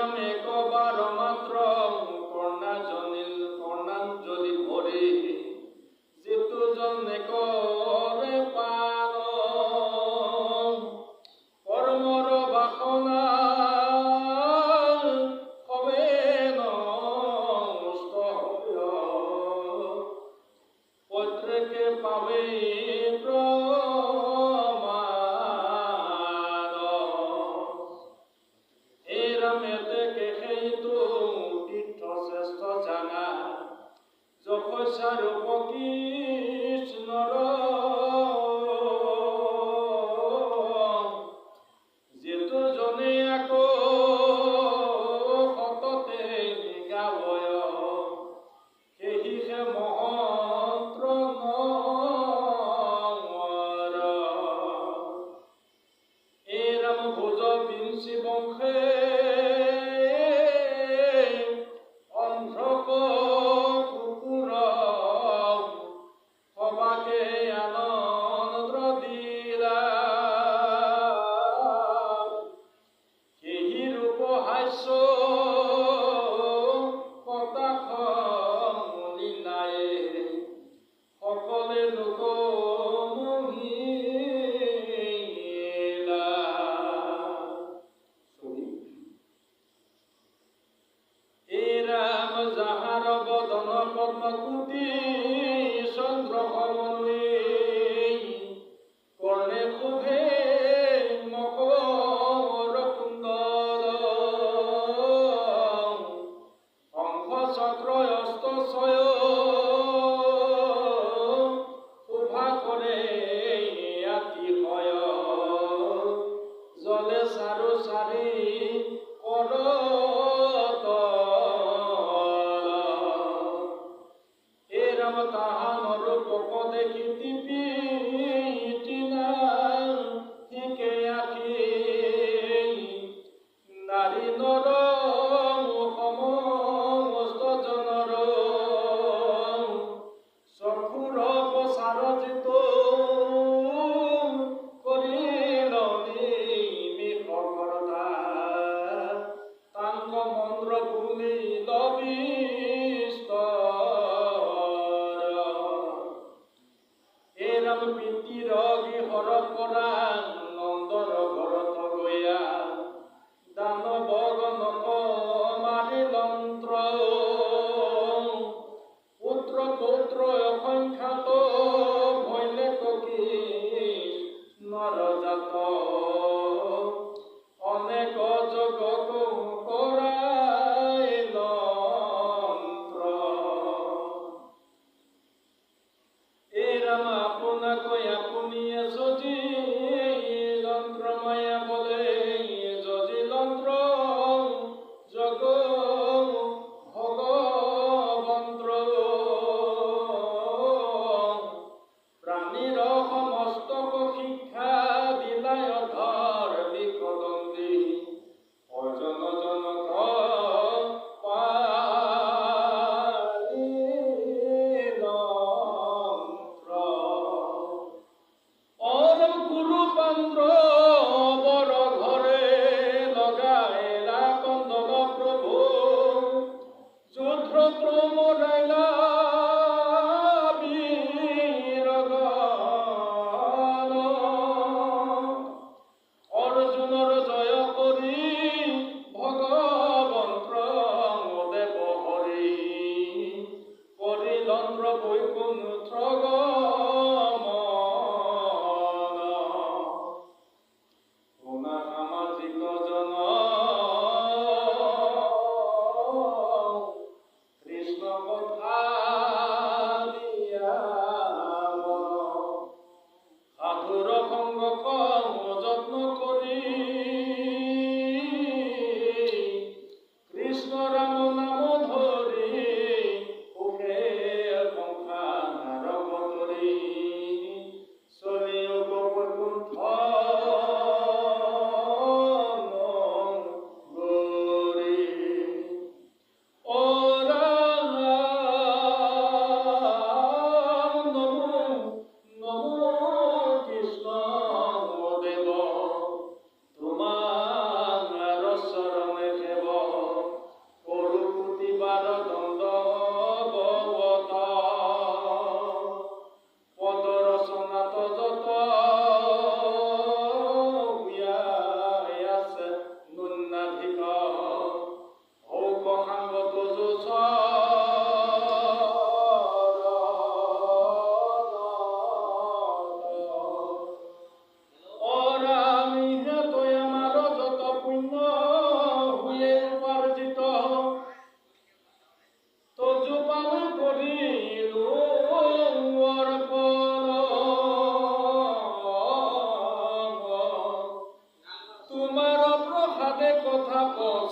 এরাম একবার মাত্র কর্ণাঞ্জলি ভরে যেতু জনে করে পালন কর্মর বাসনা হবে নষ্ট প্রত্যেকে পাবে প্রমাণ এরামেতে কেহেতু তীর্থ শ্রেষ্ঠ জানা যপস্যার কৃষ্ণর যেতু জনে আকৌ সততে গাবয় সেহিহে মহন্ত্ৰ নমৰ এৰাম ভোজ বিংশী বংশে অন্ধ্ৰক কুকুৰ সবাকে আনন্দ দিলা সেই ৰূপ হাস্য কটাক্ষ লীলায়ে সকলে লোক মোহিলা এৰাম যাহাৰ বদন পদ্মকুটি চন্দ্ৰসমন্বী কৰ্ণে শোভে মকৰ কুণ্ডল শংখ চক্ৰ অস্ত্ৰ ছয় শোভা কৰে আতিশয় জলে চাৰু চাৰি কৰতল এৰাম তাহানৰ ৰূপক দেখি টিপি টিনা শিকে আঁকি নাৰী নৰ সমস্ত জনৰ চক্ষুৰ প্ৰচাৰ যিটো কৰিল নিমিষকৰ্তা তাংক মন্দ্ৰ ভূমি এৰাম পিতৃৰ গৃহৰ পৰা নন্দৰ ঘৰত গয়া দানৱ গণক মাৰি লন্ত্ৰ পুত্ৰ পৌত্ৰ অসংখ্যাত ভৈলে ককি নৰজাত অনেক যজ্ঞ কৰাই লন্ত্ৰ এৰাম আপোনাকৈ আপুনিয়ে সজি যন্ত্ৰ মায়া বলে যজি যন্ত্ৰ জগ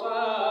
প্ৰচাৰ